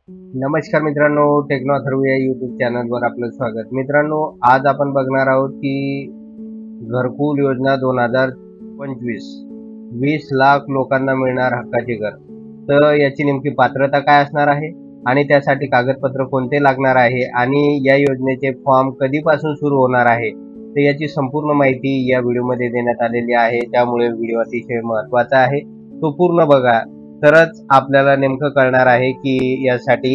नमस्कार मित्रांनो, टेक्नो अथर्व या यूट्यूब चॅनलवर आपलं स्वागत. मित्रांनो, आज आपण बघणार आहोत की घरकुल योजना 2025 20 लाख लोकांना मिळणार हक्काचे घर. तर याची नेमकी पात्रता काय असणार आहे आणि त्यासाठी कागदपत्र कोणते लागणार आहे आणि या योजनेचे फॉर्म कधीपासून सुरू होणार आहे, तर याची संपूर्ण माहिती या व्हिडिओमध्ये देण्यात आलेली आहे. त्यामुळे व्हिडिओ अतिशय महत्त्वाचा आहे, तो पूर्ण बघा, तरच आपल्याला नेमकं कळणार आहे की यासाठी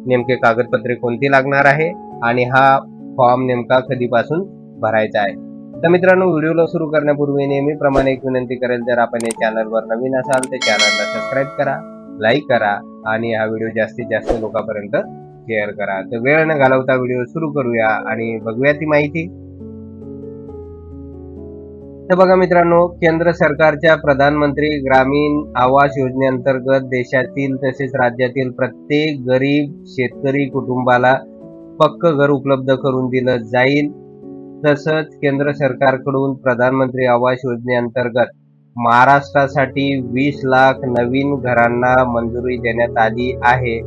नेमके कागदपत्रे कोणती लागणार आहे आणि हा फॉर्म नेमका कधीपासून भरायचा आहे. तर मित्रांनो, व्हिडिओला सुरू करण्यापूर्वी नेहमीप्रमाणे एक विनंती करेल, जर आपण या चॅनलवर नवीन असाल तर चॅनलला सबस्क्राईब करा, लाईक करा आणि हा व्हिडिओ जास्तीत जास्त लोकांपर्यंत शेअर करा. तर वेळ न घालवता व्हिडिओ सुरू करूया आणि बघूया ती माहिती. तर बघा मित्रांनो, केंद्र सरकारच्या प्रधानमंत्री ग्रामीण आवास योजनेअंतर्गत देशातील तसेच राज्यातील प्रत्येक गरीब शेतकरी कुटुंबाला पक्क घर उपलब्ध करून दिलं जाईल. तसंच केंद्र सरकारकडून प्रधानमंत्री आवास योजनेअंतर्गत महाराष्ट्रासाठी 20 लाख नवीन घरांना मंजुरी देण्यात आली आहे,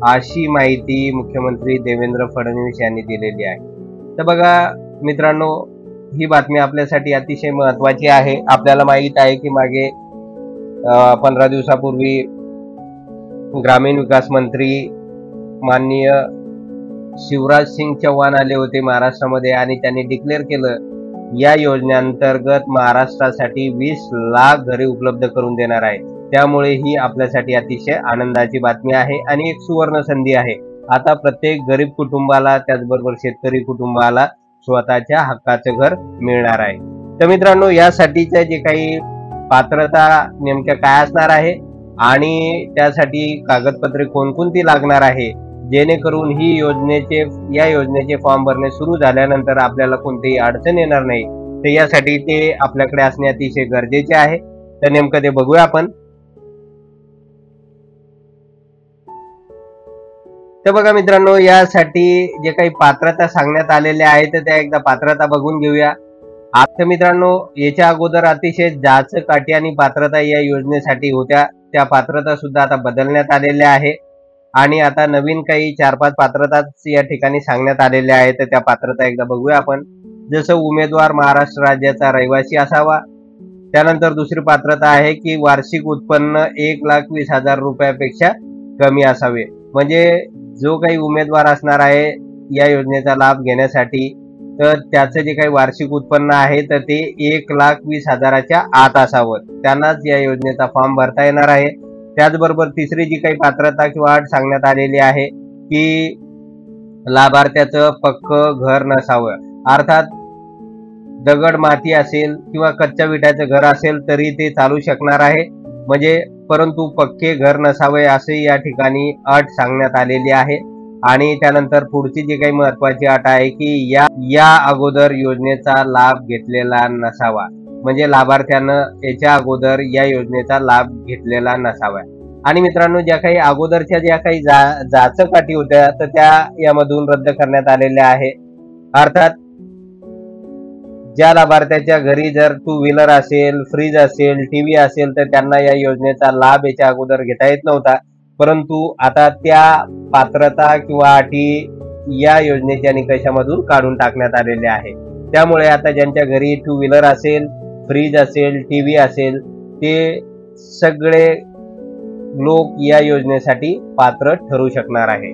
अशी माहिती मुख्यमंत्री देवेंद्र फडणवीस यांनी दिलेली आहे. तर बघा मित्रांनो, ही बातमी आपल्यासाठी अतिशय महत्त्वाची आहे. आपल्याला माहित आहे की मागे 15 दिवसापूर्वी ग्रामीण विकास मंत्री माननीय शिवराज सिंग चौहान आले होते महाराष्ट्रामध्ये आणि त्यांनी डिक्लेअर केलं या योजनेअंतर्गत महाराष्ट्रासाठी 20 लाख घरे उपलब्ध करून देणार आहे. त्यामुळे ही आपल्यासाठी अतिशय आनंदाची बातमी आहे आणि एक सुवर्ण संधी आहे. आता प्रत्येक गरीब कुटुंबाला, त्याचबरोबर शेतकरी कुटुंबाला स्वतःच्या हक्काचं घर मिळणार आहे. तर मित्रांनो, यासाठीच्या जे काही पात्रता नेमक्या काय असणार आहे आणि त्यासाठी कागदपत्रे कोणकोणती लागणार आहे, जेणेकरून या योजनेचे फॉर्म भरणे सुरू झाल्यानंतर आपल्याला कोणतीही अडचण येणार नाही, तर यासाठी ते आपल्याकडे असणे अतिशय गरजेचे आहे. तर नेमकं ते बघूया आपण. तर बघा मित्रांनो, यासाठी जे काही पात्रता सांगण्यात आलेल्या आहेत तर त्या एकदा पात्रता बघून घेऊया. आता मित्रांनो, याच्या अगोदर अतिशय जाचकाठी आणि पात्रता या योजनेसाठी होत्या, त्या पात्रता सुद्धा आता बदलण्यात आलेल्या आहे आणि आता नवीन काही 4-5 पात्रताच या ठिकाणी सांगण्यात आलेल्या आहेत. तर त्या पात्रता एकदा बघूया आपण. जसं उमेदवार महाराष्ट्र राज्याचा रहिवासी असावा. त्यानंतर दुसरी पात्रता आहे की वार्षिक उत्पन्न 1,20,000 रुपयापेक्षा कमी असावे. म्हणजे जो काही उमेदवार असणार आहे या योजनेचा लाभ घेण्यासाठी, तर त्याचं जे काही वार्षिक उत्पन्न आहे तर ते 1,20,000च्या आत असावं, त्यांनाच या योजनेचा फॉर्म भरता येणार आहे. त्याचबरोबर तिसरी जी काही पात्रता किंवा अट सांगण्यात आलेली आहे की लाभार्थ्याचं पक्क घर नसावं. अर्थात दगड माती असेल किंवा कच्च्या विटाचं घर असेल तरी ते चालू शकणार आहे, म्हणजे परंतु पक्के घर नसावे असे या ठिकाणी अट सांगण्यात आलेली आहे. आणि त्यानंतर पुढची जी काही महत्वाची अट आहे की या अगोदर योजनेचा लाभ घेतलेला नसावा, म्हणजे लाभार्थ्यानं याच्या अगोदर या योजनेचा लाभ घेतलेला नसावा. आणि मित्रांनो, ज्या काही अगोदरच्या ज्या काही जाचक अटी होत्या तर त्या यामधून रद्द करण्यात आलेल्या आहे. अर्थात ज्या लाभार्थ्याच्या घरी जर 2 व्हीलर असेल, फ्रीज असेल, टीव्ही असेल तर त्यांना या योजनेचा लाभ याच्या अगोदर घेता येत नव्हता, परंतु आता त्या पात्रता किंवा अटी या योजनेच्या निकषामधून काढून टाकण्यात आलेल्या आहे. त्यामुळे आता ज्यांच्या घरी 2 व्हीलर असेल, फ्रीज असेल, टीव्ही असेल, ते सगळे लोक या योजनेसाठी पात्र ठरू शकणार आहे.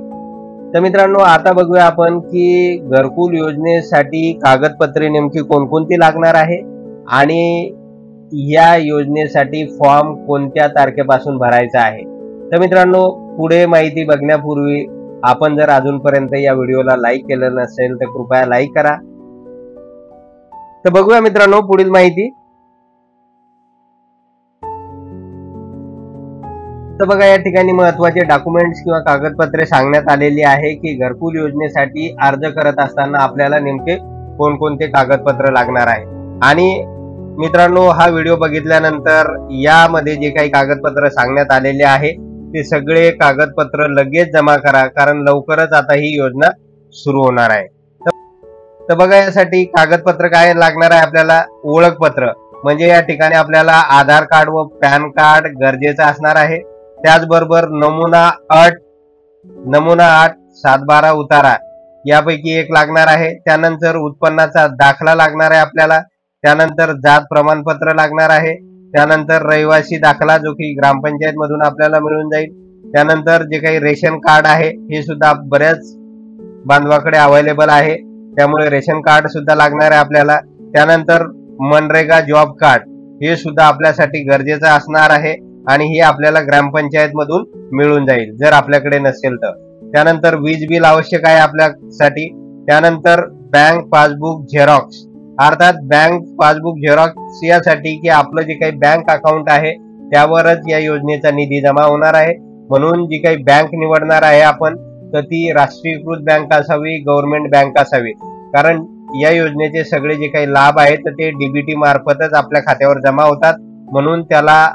तर मित्रांनो, आता बघूया आपण की घरकुल योजनेसाठी कागदपत्रे नेमकी कोणकोणती लागणार आहे आणि या योजनेसाठी फॉर्म कोणत्या तारखेपासून भरायचा आहे. तर मित्रांनो, पुढे माहिती बघण्यापूर्वी आपण जर अजूनपर्यंत या व्हिडिओला लाईक केलं नसेल तर कृपया लाईक करा. तर बघूया मित्रांनो पुढील माहिती. तर बघा, या ठिकाणी महत्वाचे डॉक्युमेंट्स किंवा कागदपत्रे सांगण्यात आलेली आहे की घरकुल योजनेसाठी अर्ज करत असताना आपल्याला नेमके कोणकोणते कागदपत्र लागणार आहे. आणि मित्रांनो, हा व्हिडिओ बघितल्यानंतर यामध्ये जे काही कागदपत्र सांगण्यात आलेले आहे ते सगळे कागदपत्र लगेच जमा करा, कारण लवकरच आता ही योजना सुरू होणार आहे. तर बघा, यासाठी कागदपत्र काय लागणार आहे आपल्याला. ओळखपत्र, म्हणजे या ठिकाणी आपल्याला आधार कार्ड व पॅन कार्ड गरजेचं असणार आहे. त्याचबरोबर नमुना अट नमुना 8, 712 उतारा यापैकी एक लागणार आहे. त्यानंतर उत्पन्नाचा दाखला लागणार आहे आपल्याला. त्यानंतर जात प्रमाणपत्र लागणार आहे. त्यानंतर रहिवासी दाखला जो की ग्रामपंचायत मधून आपल्याला मिळून जाईल. त्यानंतर जे काही रेशन कार्ड आहे हे सुद्धा बऱ्याच बांधवाकडे अवेलेबल आहे, त्यामुळे रेशन कार्ड सुद्धा लागणार आहे आपल्याला. त्यानंतर मनरेगा जॉब कार्ड हे सुद्धा आपल्यासाठी गरजेचं असणार आहे आणि हे आपल्याला ग्रामपंचायत मधून मिळून जाईल जर आपल्याकडे नसेल तर. त्यानंतर वीज बिल आवश्यक आहे आपल्यासाठी. त्यानंतर बँक पासबुक झेरॉक्स, अर्थात बँक पासबुक झेरॉक्स यासाठी की आपलं जे काही बँक अकाउंट आहे त्यावरच या योजनेचा निधी जमा होणार आहे. म्हणून जी काही बँक निवडणार आहे आपण तर ती राष्ट्रीयकृत बँक असावी, गव्हर्नमेंट बँक असावी. कारण या योजनेचे सगळे जे काही लाभ आहेत तर ते डीबीटी मार्फतच आपल्या खात्यावर जमा होतात. म्हणून त्याला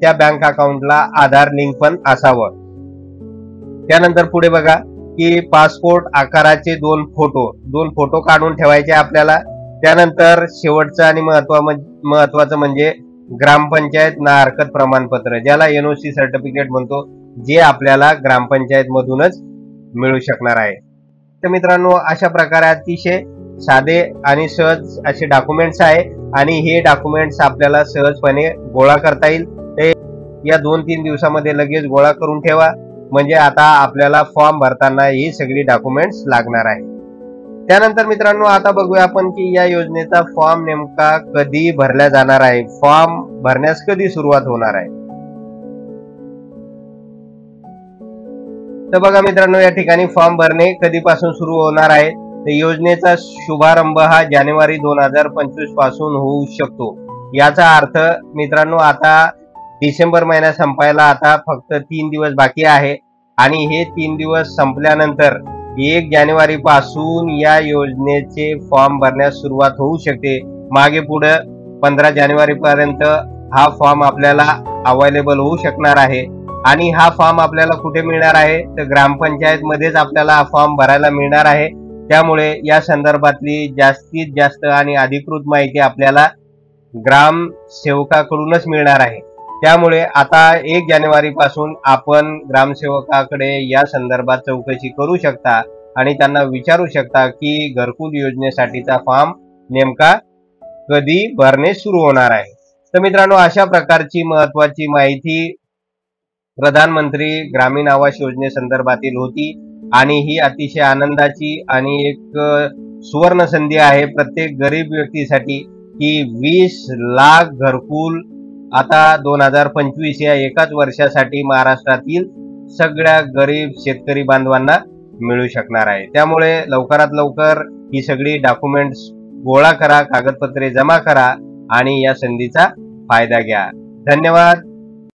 त्या बँक अकाउंटला आधार लिंक पण असावं. त्यानंतर पुढे बघा की पासपोर्ट आकाराचे दोन फोटो काढून ठेवायचे आपल्याला. त्यानंतर शेवटचं आणि महत्वाचं म्हणजे ग्रामपंचायत ना हरकत प्रमाणपत्र, ज्याला एनओसी सर्टिफिकेट म्हणतो, जे आपल्याला ग्रामपंचायत मधूनच मिळू शकणार आहे. तर मित्रांनो, अशा प्रकारे अतिशय साधे आणि सहज असे डॉक्युमेंट्स आहे आणि हे डॉक्युमेंट्स आपल्याला सहजपणे गोळा करता येईल. ते या 2-3 दिवसामध्ये लगेच गोळा करून ठेवा, म्हणजे आता आपल्याला फॉर्म भरताना ही सगळी डॉक्युमेंट्स लागणार आहे. त्यानंतर मित्रांनो, आता बघूया आपण की या योजनेचा फॉर्म नेमका कधी भरला जाणार आहे, फॉर्म भरण्यास कधी सुरुवात होणार आहे. तर बघा मित्रांनो, या ठिकाणी फॉर्म भरणे कधीपासून सुरू होणार आहे. तर योजनेचा शुभारंभ हा जानेवारी 2025 पासून होऊ शकतो. याचा अर्थ मित्रांनो, आता डिसेंबर महिना संपायला आता फक्त 3 दिवस बाकी आहे आणि हे 3 दिवस संपल्यानंतर 1 जानेवारी पासून या योजनेचे फॉर्म भरण्यास सुरुवात होऊ शकते. मागे पुढे 15 जानेवारी पर्यंत हा फॉर्म आपल्याला अवेलेबल होऊ शकणार आहे. आणि हा फॉर्म आपल्याला कुठे मिळणार आहे तर ग्रामपंचायत मध्येच आपल्याला हा फॉर्म भरायला मिळणार आहे. त्यामुळे या संदर्भातली जास्तीत जास्त आणि अधिकृत माहिती आपल्याला ग्रामसेवकाकडूनच मिळणार आहे. त्यामुळे आता 1 जानेवारी पासून आपण ग्रामसेवकाकडे या संदर्भात चौकशी करू शकता आणि त्यांना विचारू शकता की घरकुल योजनेसाठीचा फॉर्म नेमका कधी भरणे सुरू होणार आहे. तर मित्रांनो, अशा प्रकारची महत्वाची माहिती प्रधानमंत्री ग्रामीण आवास योजनेसंदर्भातील होती आणि ही अतिशय आनंदाची आणि एक सुवर्ण संधी आहे प्रत्येक गरीब व्यक्तीसाठी की 20 लाख घरकुल आता 2025 या एकाच वर्षासाठी महाराष्ट्रातील सगळ्या गरीब शेतकरी बांधवांना मिळू शकणार आहे. त्यामुळे लवकरात लवकर ही सगळी डॉक्युमेंट्स गोळा करा, कागदपत्रे जमा करा आणि या संधीचा फायदा घ्या. धन्यवाद.